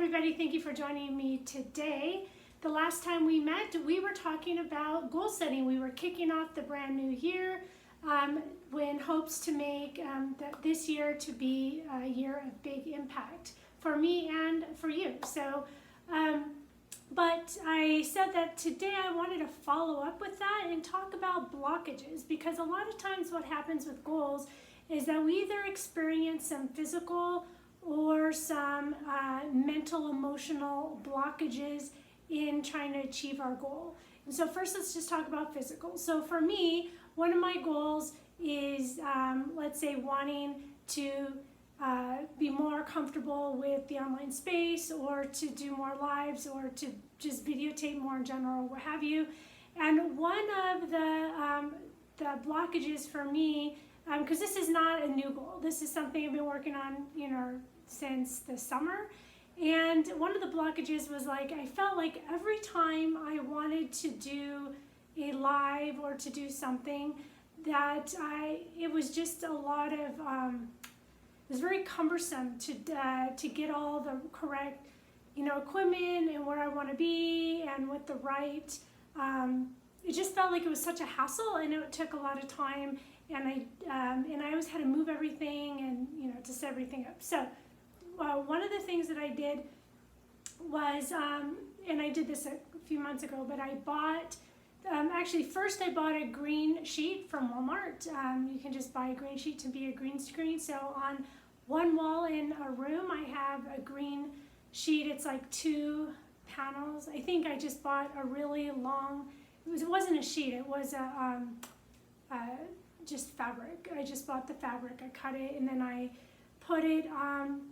everybody, thank you for joining me today. The last time we met, we were talking about goal setting. We were kicking off the brand new year in hopes to make this year to be a year of big impact for me and for you. So, but I said that today I wanted to follow up with that and talk about blockages, because a lot of times what happens with goals is that we either experience some physical or some mental, emotional blockages in trying to achieve our goal. And so first, let's just talk about physical. So for me, one of my goals is, let's say, wanting to be more comfortable with the online space, or to do more lives, or to just videotape more in general, what have you. And one of the blockages for me, because this is not a new goal, this is something I've been working on, since the summer. And one of the blockages was like, I felt like every time I wanted to do a live or to do something, that it was just a lot of, it was very cumbersome to get all the correct, equipment and where I want to be and with the right, it just felt like it was such a hassle, and it took a lot of time, and I always had to move everything and, to set everything up. So one of the things that I did was, and I did this a few months ago, but I bought, actually first I bought a green sheet from Walmart. You can just buy a green sheet to be a green screen. So on one wall in a room, I have a green sheet. It's like 2 panels. I think I just bought a really long, it wasn't a sheet, it was just fabric. I just bought the fabric, I cut it, and then I put it on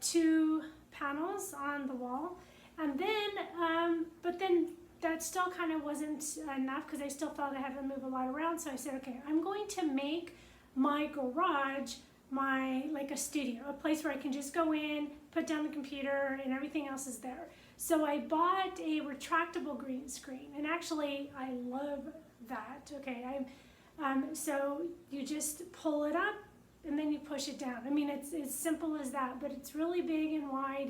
2 panels on the wall. And then, but then that still kind of wasn't enough, because I still felt I had to move a lot around. So I said, okay, I'm going to make my garage like a studio, a place where I can just go in, put down the computer, and everything else is there. So I bought a retractable green screen, and actually I love that. Okay, so you just pull it up and then you push it down. I mean, it's as simple as that, but it's really big and wide,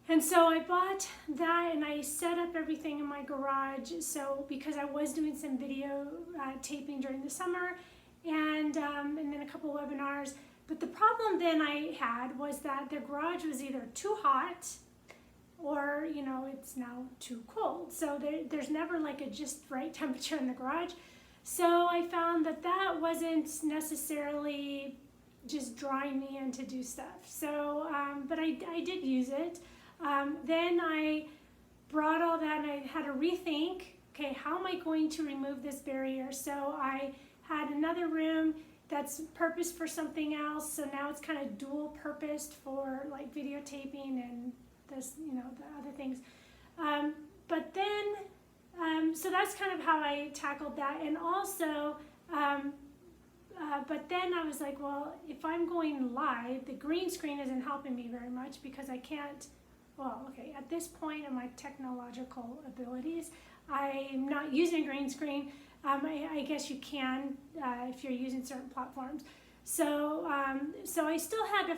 and so I bought that, and I set up everything in my garage. So because I was doing some video taping during the summer, and then a couple of webinars. But the problem then I had was that the garage was either too hot, or it's now too cold. So there's never like a just right temperature in the garage. So I found that wasn't necessarily just drawing me in to do stuff. So, but I did use it. Then I brought all that, and I had to rethink, okay, how am I going to remove this barrier? So I had another room that's purposed for something else. So now it's kind of dual purposed for like videotaping and this, the other things. But then, so that's kind of how I tackled that. And also, but then I was like, well, if I'm going live, the green screen isn't helping me very much, because I can't, well, okay, at this point in my technological abilities, I'm not using a green screen. I guess you can if you're using certain platforms. So, so I still had to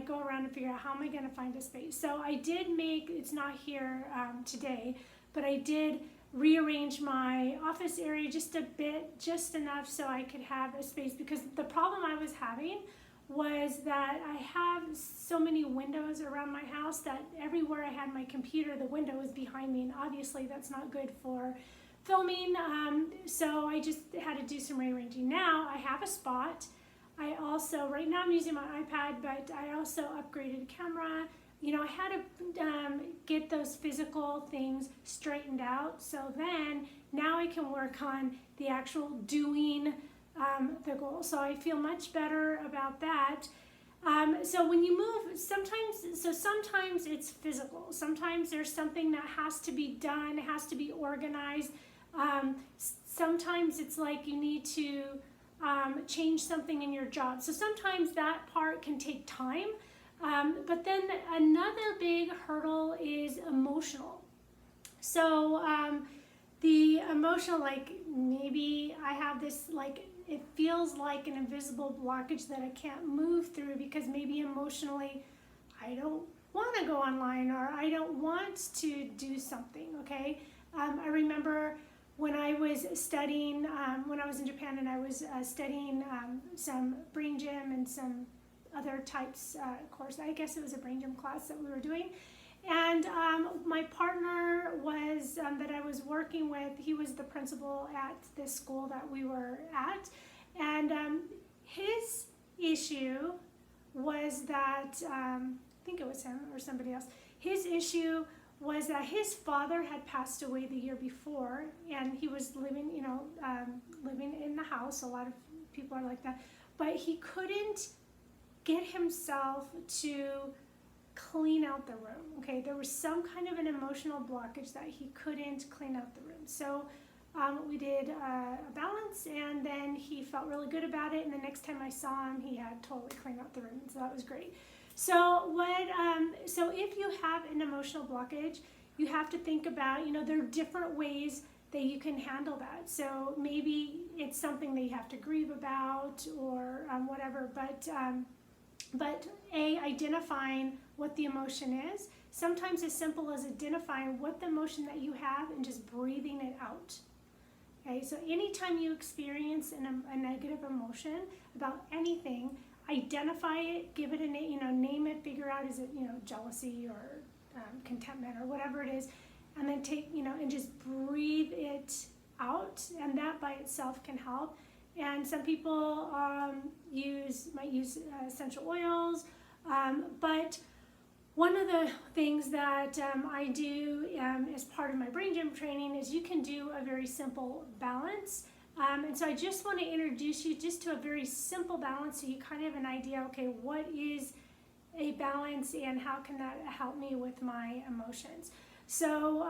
go around and figure out how am I going to find a space. So I did it's not here today, but I did rearrange my office area just a bit, just enough so I could have a space, because the problem I was having was that I have so many windows around my house that everywhere I had my computer, the window was behind me, and obviously that's not good for filming. So I just had to do some rearranging. Now I have a spot. I also, right now I'm using my iPad, but I also upgraded a camera. I had to get those physical things straightened out. So then now I can work on the actual doing the goal. So I feel much better about that. So when you move, sometimes it's physical. Sometimes there's something that has to be done, it has to be organized. Sometimes it's like you need to change something in your job. So sometimes that part can take time. But then another big hurdle is emotional. So the emotional, like maybe I have this, like it feels like an invisible blockage that I can't move through, because maybe emotionally I don't want to go online, or I don't want to do something, okay? I remember when I was studying, when I was in Japan and I was studying some brain gym and some other types course. I guess it was a brain gym class that we were doing. And my partner was, that I was working with, he was the principal at this school that we were at. And his issue was that, I think it was him or somebody else, his issue was that his father had passed away the year before, and he was living, living in the house. A lot of people are like that. But he couldn't get himself to clean out the room, okay? There was some kind of an emotional blockage that he couldn't clean out the room. So we did a balance, and then he felt really good about it, and the next time I saw him, he had totally cleaned out the room, so that was great. So so if you have an emotional blockage, you have to think about, there are different ways that you can handle that. So maybe it's something that you have to grieve about or whatever, but identifying what the emotion is, sometimes as simple as identifying what the emotion that you have and just breathing it out. Okay, so anytime you experience a negative emotion about anything, identify it, give it a name, name it, figure out, is it, jealousy or contentment or whatever it is, and then take, and just breathe it out, and that by itself can help. And some people might use essential oils, but one of the things that I do as part of my brain gym training is you can do a very simple balance. And so I just want to introduce you just to a very simple balance so you kind of have an idea, okay, what is a balance and how can that help me with my emotions? So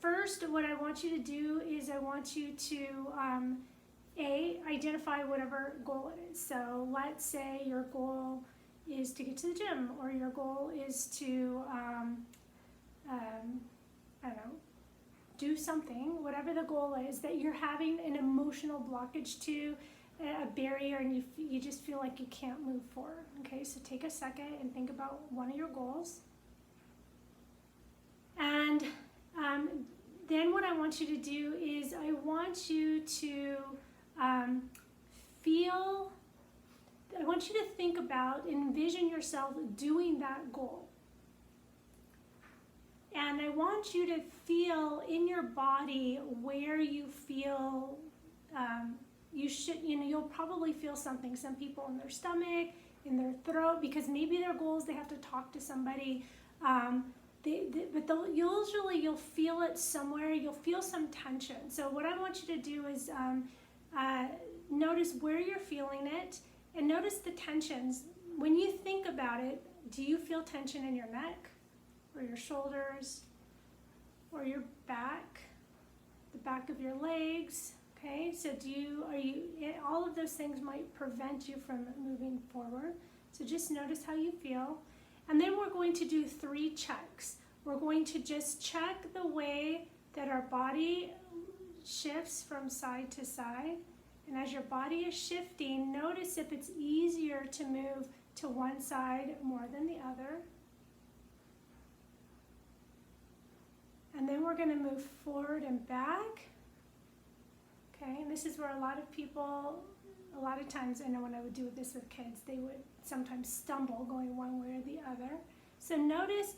first, what I want you to do is I want you to identify whatever goal it is. So let's say your goal is to get to the gym, or your goal is to, I don't know, do something, whatever the goal is that you're having an emotional blockage to, a barrier, and you just feel like you can't move forward. Okay, so take a second and think about one of your goals. And then what I want you to do is I want you to I want you to think about, envision yourself doing that goal. And I want you to feel in your body where you feel you'll probably feel something. Some people in their stomach, in their throat, because maybe their goal is they have to talk to somebody. But usually you'll feel it somewhere. You'll feel some tension. So what I want you to do is notice where you're feeling it, and notice the tensions. When you think about it, do you feel tension in your neck, or your shoulders, or your back, the back of your legs? Okay, so all of those things might prevent you from moving forward. So just notice how you feel. And then we're going to do 3 checks. We're going to just check the way that our body shifts from side to side. And as your body is shifting, notice if it's easier to move to one side more than the other. And then we're going to move forward and back. Okay, and this is where a lot of times, I know when I would do this with kids, they would sometimes stumble going one way or the other. So notice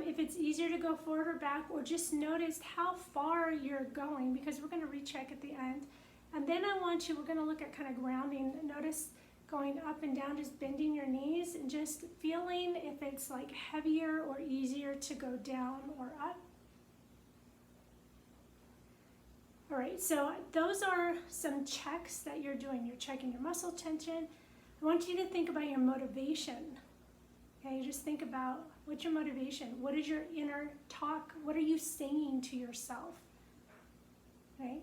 if it's easier to go forward or back, or just notice how far you're going, because we're going to recheck at the end. And then we're going to look at kind of grounding. Notice going up and down, just bending your knees and just feeling if it's like heavier or easier to go down or up. All right, so those are some checks that you're doing. You're checking your muscle tension. I want you to think about your motivation. Okay, just think about, what's your motivation? What is your inner talk? What are you saying to yourself? Okay,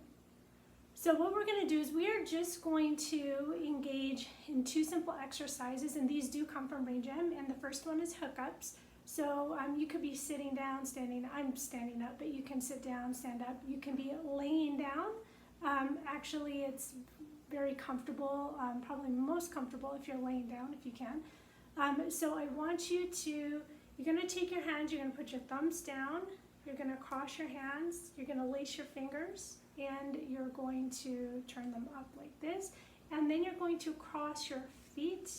so what we're going to do is we are just going to engage in 2 simple exercises, and these do come from Brain Gym, and the first one is hookups. So you could be sitting down, standing. I'm standing up, but you can sit down, stand up. You can be laying down. Actually, it's very comfortable, probably most comfortable if you're laying down, if you can. So I want you to, you're going to take your hands, you're going to put your thumbs down, you're going to cross your hands, you're going to lace your fingers, and you're going to turn them up like this, and then you're going to cross your feet.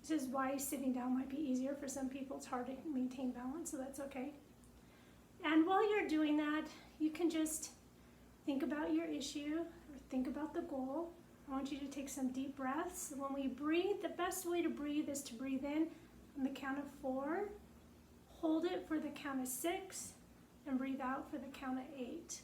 This is why sitting down might be easier. For some people it's hard to maintain balance, so that's okay. And while you're doing that, you can just think about your issue or think about the goal. I want you to take some deep breaths. When we breathe, the best way to breathe is to breathe in on the count of 4, hold it for the count of 6, and breathe out for the count of 8.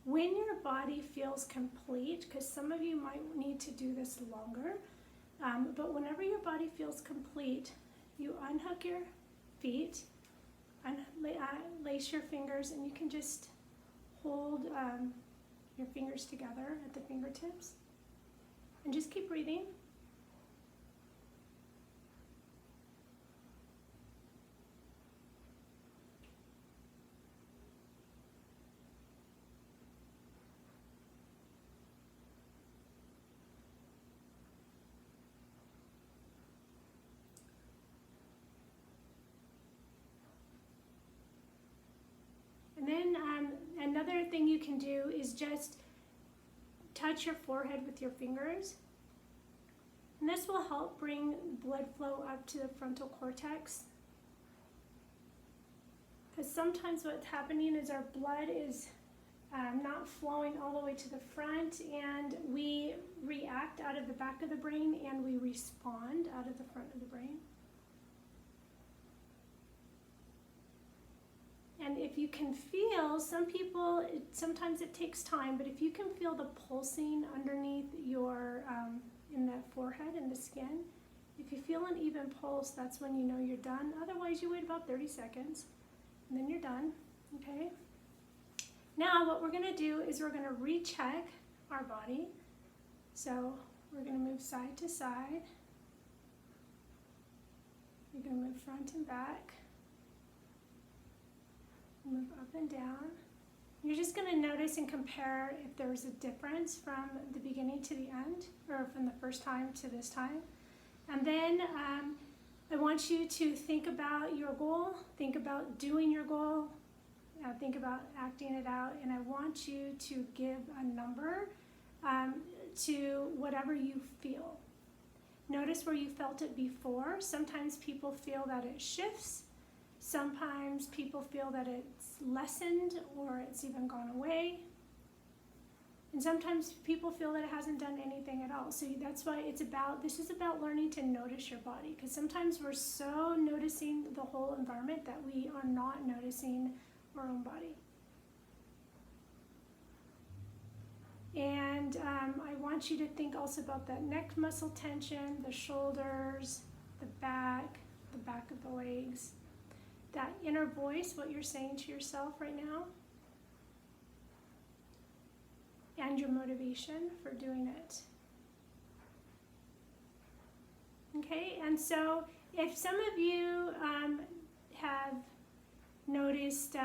When your body feels complete, because some of you might need to do this longer, but whenever your body feels complete, you unhook your feet, lace your fingers, and you can just hold your fingers together at the fingertips, and just keep breathing. And then another thing you can do is just touch your forehead with your fingers. And this will help bring blood flow up to the frontal cortex. Because sometimes what's happening is our blood is not flowing all the way to the front, and we react out of the back of the brain and we respond out of the front of the brain. And if you can feel, some people, sometimes it takes time, but if you can feel the pulsing underneath your, in the forehead and the skin, if you feel an even pulse, that's when you know you're done. Otherwise, you wait about 30 seconds, and then you're done, okay? Now, what we're gonna do is we're gonna recheck our body. So we're gonna move side to side. You're gonna move front and back. Move up and down. You're just going to notice and compare if there's a difference from the beginning to the end, or from the first time to this time. And then I want you to think about your goal, think about doing your goal, think about acting it out, and I want you to give a number to whatever you feel. Notice where you felt it before. Sometimes people feel that it shifts. Sometimes people feel that it's lessened or it's even gone away. And sometimes people feel that it hasn't done anything at all. So that's why this is about learning to notice your body. Because sometimes we're so noticing the whole environment that we are not noticing our own body. And I want you to think also about that neck muscle tension, the shoulders, the back of the legs. That inner voice, what you're saying to yourself right now, and your motivation for doing it. Okay, and so if some of you have noticed,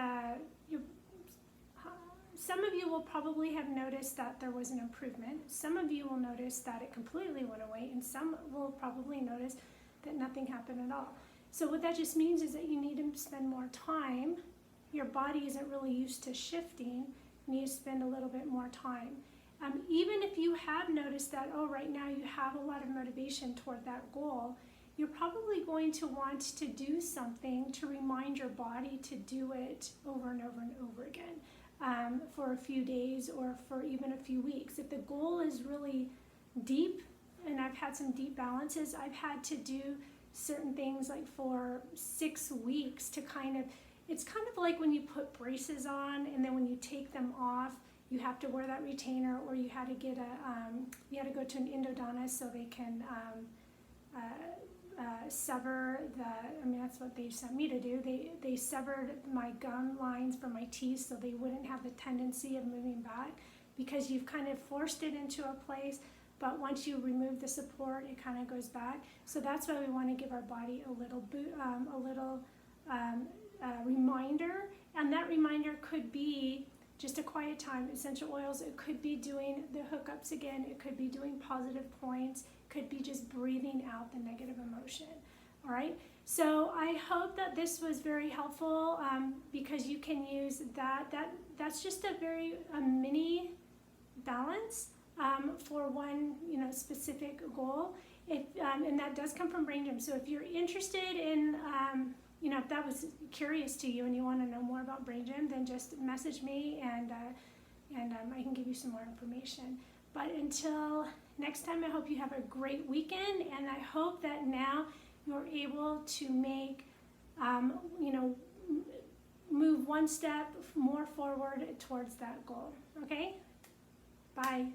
some of you will probably have noticed that there was an improvement. Some of you will notice that it completely went away, and some will probably notice that nothing happened at all. So what that just means is that you need to spend more time. Your body isn't really used to shifting. You need to spend a little bit more time. Even if you have noticed that, oh, right now you have a lot of motivation toward that goal, you're probably going to want to do something to remind your body to do it over and over and over again for a few days or for even a few weeks. If the goal is really deep, and I've had some deep balances, I've had to do certain things like for 6 weeks to it's kind of like when you put braces on and then when you take them off, you have to wear that retainer, or you had to get you had to go to an endodontist so they can sever that's what they sent me to do. They severed my gum lines from my teeth so they wouldn't have the tendency of moving back, because you've kind of forced it into a place, but once you remove the support, it kind of goes back. So that's why we want to give our body a little reminder, and that reminder could be just a quiet time, essential oils. It could be doing the hookups again. It could be doing positive points. It could be just breathing out the negative emotion. All right. So I hope that this was very helpful, because you can use that. That's just a mini balance for one specific goal. And that does come from Brain Gym. So if you're interested in if that was curious to you and you want to know more about Brain Gym, then just message me and I can give you some more information. But until next time, I hope you have a great weekend, and I hope that now you're able to make, move one step more forward towards that goal. Okay? Bye.